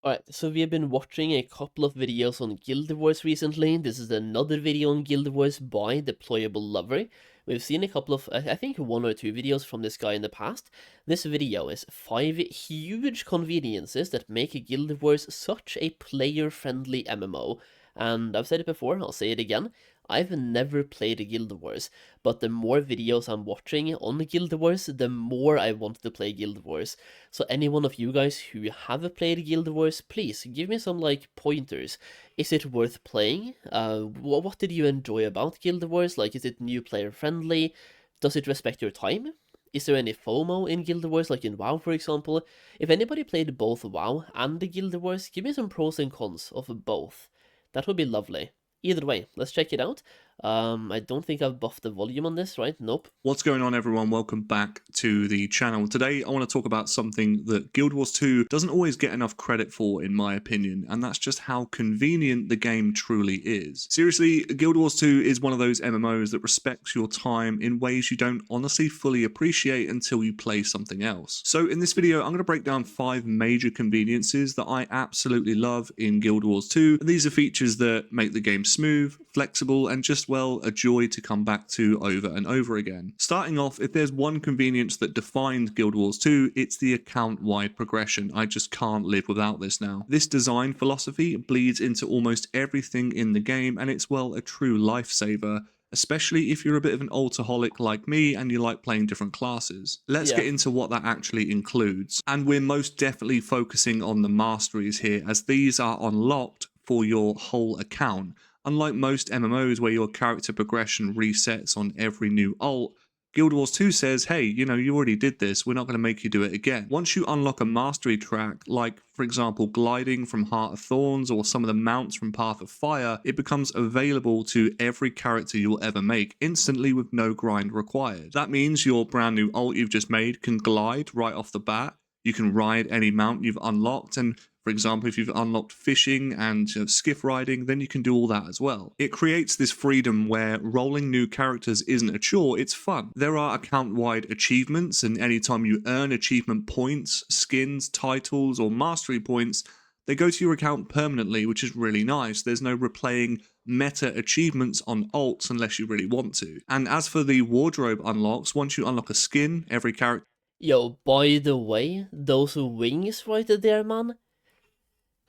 Alright, so we have been watching a couple of videos on Guild Wars recently. This is another video on Guild Wars by Deployable Lover. We've seen a couple of, I think 1 or 2 videos from this guy in the past. This video is 5 huge conveniences that make Guild Wars such a player-friendly MMO. And I've said it before, I'll say it again. I've never played Guild Wars, but the more videos I'm watching on Guild Wars, the more I want to play Guild Wars. So any one of you guys who have played Guild Wars, please give me some pointers. Is it worth playing? What did you enjoy about Guild Wars? Is it new player friendly? Does it respect your time? Is there any FOMO in Guild Wars, like in WoW for example? If anybody played both WoW and the Guild Wars, give me some pros and cons of both. That would be lovely. Either way, let's check it out. I don't think I've buffed the volume on this, right? Nope. What's going on, everyone? Welcome back to the channel. Today I want to talk about something that Guild Wars 2 doesn't always get enough credit for, in my opinion, and that's just how convenient the game truly is. Seriously, Guild Wars 2 is one of those MMOs that respects your time in ways you don't honestly fully appreciate until you play something else. So in this video, I'm going to break down 5 major conveniences that I absolutely love in Guild Wars 2. These are features that make the game smooth, flexible, and just, well, a joy to come back to over and over again. Starting off, if there's one convenience that defined Guild Wars 2, it's the account-wide progression. I just can't live without this now. This design philosophy bleeds into almost everything in the game, and it's, well, a true lifesaver, especially if you're a bit of an ultaholic like me and you like playing different classes. Let's get into what that actually includes. And we're most definitely focusing on the masteries here, as these are unlocked for your whole account. Unlike most MMOs where your character progression resets on every new ult, Guild Wars 2 says, hey, you already did this, we're not going to make you do it again. Once you unlock a mastery track, like for example gliding from Heart of Thorns or some of the mounts from Path of Fire, it becomes available to every character you'll ever make instantly with no grind required. That means your brand new ult you've just made can glide right off the bat. You can ride any mount you've unlocked, and for example, if you've unlocked fishing and skiff riding, then you can do all that as well. It creates this freedom where rolling new characters isn't a chore, it's fun. There are account-wide achievements, and anytime you earn achievement points, skins, titles, or mastery points, they go to your account permanently, which is really nice. There's no replaying meta achievements on ults unless you really want to. And as for the wardrobe unlocks, once you unlock a skin, every character... Yo, by the way, those wings right there, man.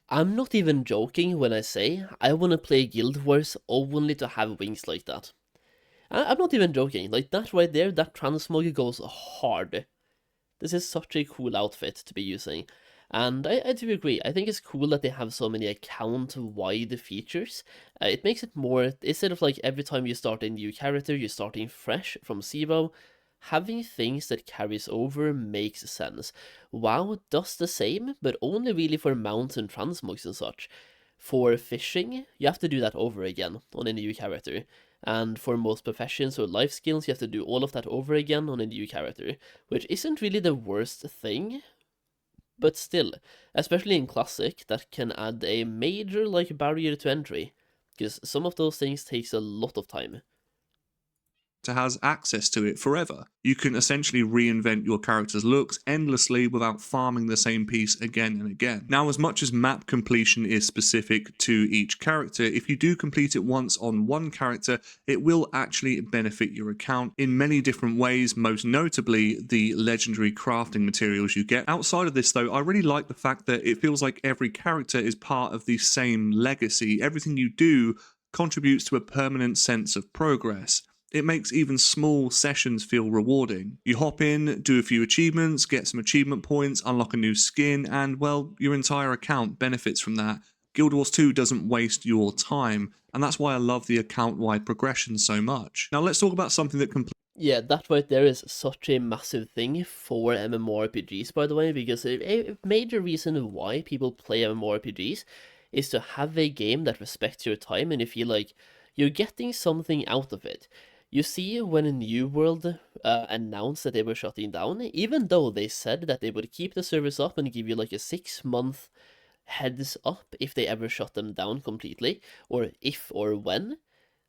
I'm not even joking when I say I want to play Guild Wars only to have wings like that. I'm not even joking, like that right there, that transmog goes hard. This is such a cool outfit to be using. And I do agree, I think it's cool that they have so many account-wide features. It makes it more, instead of every time you start a new character, you're starting fresh from zero, having things that carries over makes sense. WoW does the same, but only really for mounts and transmogs and such. For fishing, you have to do that over again on a new character. And for most professions or life skills, you have to do all of that over again on a new character, which isn't really the worst thing, but still, especially in Classic, that can add a major barrier to entry, because some of those things takes a lot of time. Has access to it forever. You can essentially reinvent your character's looks endlessly without farming the same piece again and again. Now, as much as map completion is specific to each character, if you do complete it once on one character, it will actually benefit your account in many different ways, most notably the legendary crafting materials you get. Outside of this though, I really like the fact that it feels like every character is part of the same legacy. Everything you do contributes to a permanent sense of progress. It makes even small sessions feel rewarding. You hop in, do a few achievements, get some achievement points, unlock a new skin, and, well, your entire account benefits from that. Guild Wars 2 doesn't waste your time, and that's why I love the account-wide progression so much. Now let's talk about something that Yeah, that right there is such a massive thing for MMORPGs, by the way, because a major reason why people play MMORPGs is to have a game that respects your time and you feel like you're getting something out of it. You see, when a New World announced that they were shutting down, even though they said that they would keep the service up and give you a 6-month heads up if they ever shut them down completely, or if or when,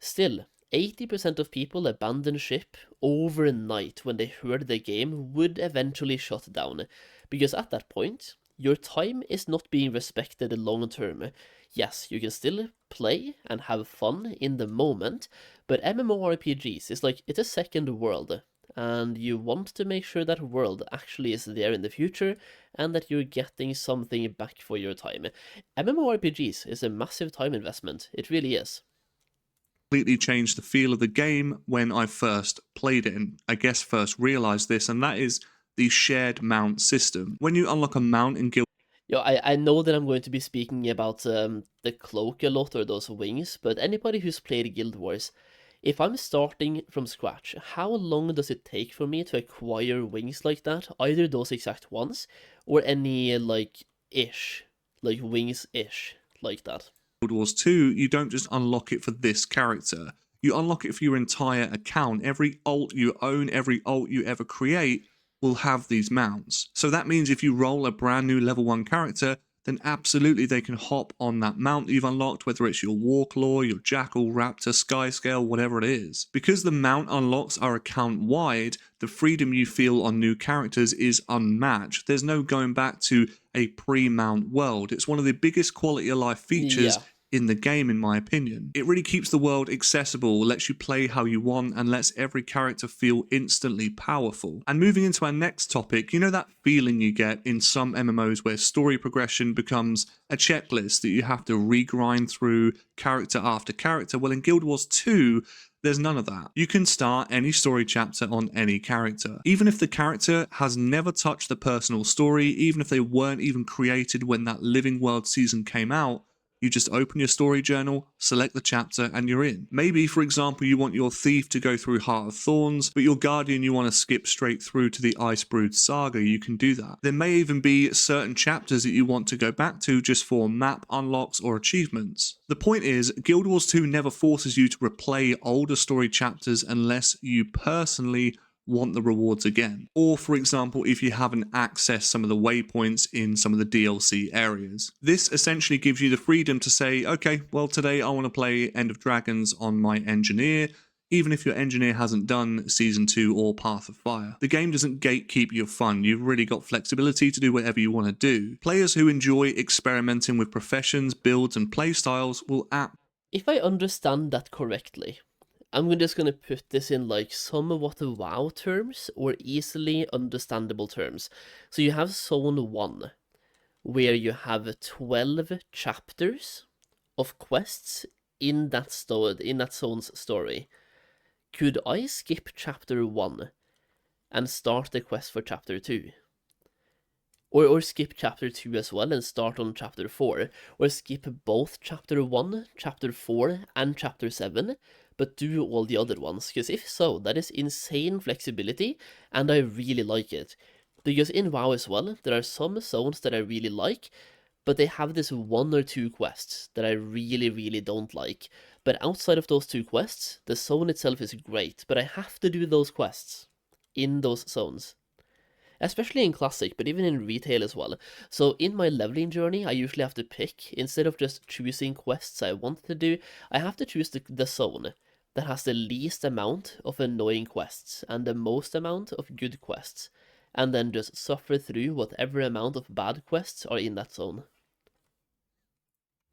still, 80% of people abandoned ship overnight when they heard the game would eventually shut down, because at that point, Your time is not being respected long term. Yes, you can still play and have fun in the moment, but MMORPGs is like, it's a second world, and you want to make sure that world actually is there in the future, and that you're getting something back for your time. MMORPGs is a massive time investment, it really is. Completely changed the feel of the game when I first played it, and I guess first realized this, and that is the shared mount system. When you unlock a mount in Guild Yo, I know that I'm going to be speaking about the cloak a lot, or those wings, but anybody who's played Guild Wars, if I'm starting from scratch, how long does it take for me to acquire wings like that? Either those exact ones, or any, like, wings-ish, like that. Wars 2, you don't just unlock it for this character. You unlock it for your entire account. Every alt you own, every alt you ever create will have these mounts. So that means if you roll a brand new level 1 character, then absolutely they can hop on that mount you've unlocked, whether it's your Warclaw, your Jackal, Raptor, Skyscale, whatever it is. Because the mount unlocks are account-wide, the freedom you feel on new characters is unmatched. There's no going back to a pre-mount world. It's one of the biggest quality of life features Yeah. in the game, in my opinion. It really keeps the world accessible, lets you play how you want, and lets every character feel instantly powerful. And moving into our next topic, you know that feeling you get in some MMOs where story progression becomes a checklist that you have to regrind through character after character? Well, in Guild Wars 2, there's none of that. You can start any story chapter on any character. Even if the character has never touched the personal story, even if they weren't even created when that Living World season came out, you just open your story journal, select the chapter, and you're in. Maybe, for example, you want your thief to go through Heart of Thorns, but your guardian you want to skip straight through to the Icebrood saga. You can do that. There may even be certain chapters that you want to go back to just for map unlocks or achievements. The point is, Guild Wars 2 never forces you to replay older story chapters unless you personally want the rewards again. Or, for example, if you haven't accessed some of the waypoints in some of the DLC areas. This essentially gives you the freedom to say, okay, well, today I want to play End of Dragons on my engineer, even if your engineer hasn't done Season 2 or Path of Fire. The game doesn't gatekeep your fun. You've really got flexibility to do whatever you want to do. Players who enjoy experimenting with professions, builds, and playstyles will If I understand that correctly, I'm just gonna put this in like somewhat WoW terms, or easily understandable terms. So you have Zone 1, where you have 12 chapters of quests in that zone's story. Could I skip chapter 1 and start the quest for chapter 2? Or skip chapter 2 as well and start on chapter 4, or skip both chapter 1, chapter 4, and chapter 7, but do all the other ones, because if so, that is insane flexibility, and I really like it. Because in WoW as well, there are some zones that I really like, but they have this 1 or 2 quests that I really, really don't like. But outside of those 2 quests, the zone itself is great, but I have to do those quests in those zones. Especially in Classic, but even in retail as well. So in my leveling journey, I usually have to pick, instead of just choosing quests I want to do, I have to choose the zone that has the least amount of annoying quests and the most amount of good quests, and then just suffer through whatever amount of bad quests are in that zone.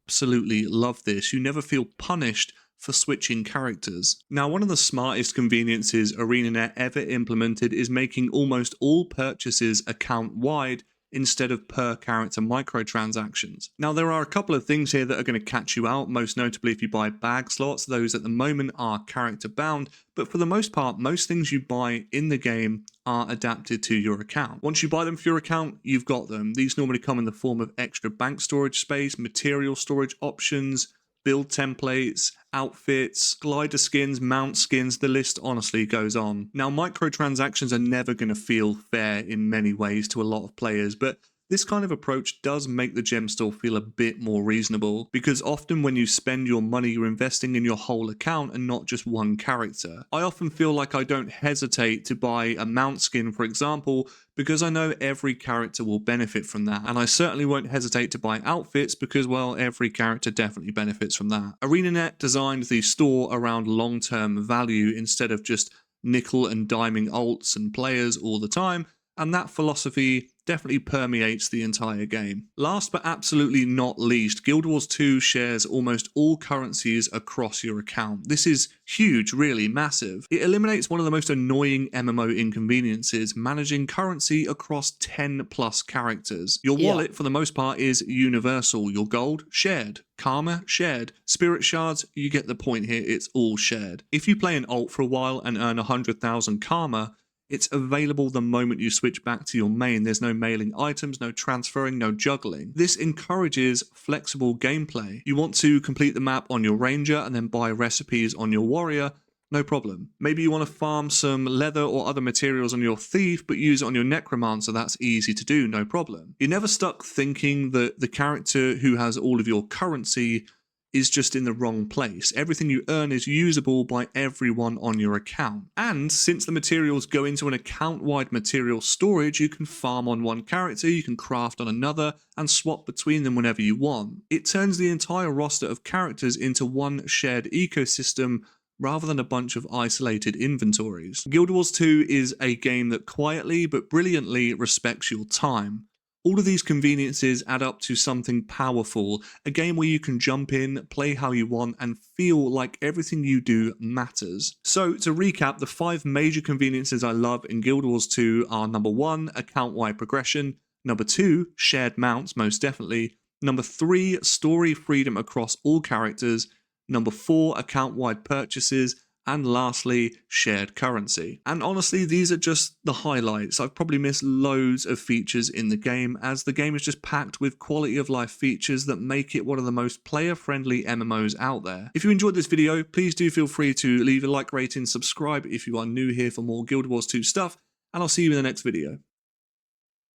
absolutely love this. You never feel punished for switching characters. Now, one of the smartest conveniences ArenaNet ever implemented is making almost all purchases account-wide instead of per character microtransactions. Now, there are a couple of things here that are going to catch you out, most notably if you buy bag slots. Those at the moment are character bound, but for the most part, most things you buy in the game are adapted to your account. Once you buy them for your account, you've got them. These normally come in the form of extra bank storage space, material storage options, build templates, outfits, glider skins, mount skins, the list honestly goes on. Now, microtransactions are never going to feel fair in many ways to a lot of players, but this kind of approach does make the gem store feel a bit more reasonable, because often when you spend your money, you're investing in your whole account and not just one character. I often feel like I don't hesitate to buy a mount skin, for example, because I know every character will benefit from that, and I certainly won't hesitate to buy outfits because, well, every character definitely benefits from that. ArenaNet designed the store around long-term value instead of just nickel and diming alts and players all the time, and that philosophy definitely permeates the entire game. Last but absolutely not least, Guild Wars 2 shares almost all currencies across your account. This is huge, really massive. It eliminates one of the most annoying MMO inconveniences, managing currency across 10 plus characters. Your wallet, for the most part, is universal. Your gold, shared. Karma, shared. Spirit shards, you get the point here, it's all shared. If you play an alt for a while and earn 100,000 karma, it's available the moment you switch back to your main. There's no mailing items, no transferring, no juggling. This encourages flexible gameplay. You want to complete the map on your ranger and then buy recipes on your warrior, no problem. Maybe you want to farm some leather or other materials on your thief, but use it on your necromancer. That's easy to do, no problem. You're never stuck thinking that the character who has all of your currency is just in the wrong place. Everything you earn is usable by everyone on your account. And since the materials go into an account-wide material storage, you can farm on one character, you can craft on another, and swap between them whenever you want. It turns the entire roster of characters into one shared ecosystem rather than a bunch of isolated inventories. Guild Wars 2 is a game that quietly but brilliantly respects your time. All of these conveniences add up to something powerful, a game where you can jump in, play how you want, and feel like everything you do matters. So to recap, the 5 major conveniences I love in Guild Wars 2 are number 1, account-wide progression, number 2, shared mounts, most definitely, number 3, story freedom across all characters, number 4, account-wide purchases, and lastly, shared currency. And honestly, these are just the highlights. I've probably missed loads of features in the game, as the game is just packed with quality of life features that make it one of the most player-friendly MMOs out there. If you enjoyed this video, please do feel free to leave a like, rating, subscribe if you are new here for more Guild Wars 2 stuff, and I'll see you in the next video.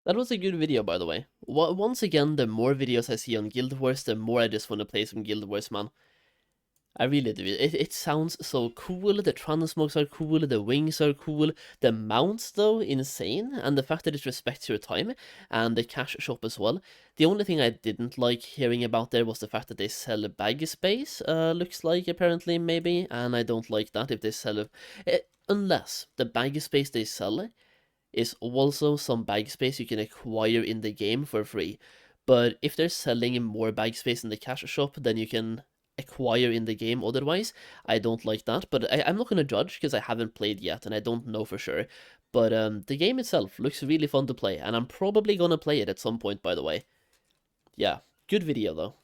That was a good video, by the way. Once again, the more videos I see on Guild Wars, the more I just want to play some Guild Wars, man. I really do. It sounds so cool, the transmogs are cool, the wings are cool, the mounts though, insane, and the fact that it respects your time, and the cash shop as well. The only thing I didn't like hearing about there was the fact that they sell bag space, looks like, apparently, maybe, and I don't like that if they sell unless the bag space they sell is also some bag space you can acquire in the game for free. But if they're selling more bag space in the cash shop than you can acquire in the game otherwise, I don't like that. But I'm not going to judge because I haven't played yet and I don't know for sure. But the game itself looks really fun to play, and I'm probably going to play it at some point, by the way. Yeah, good video though.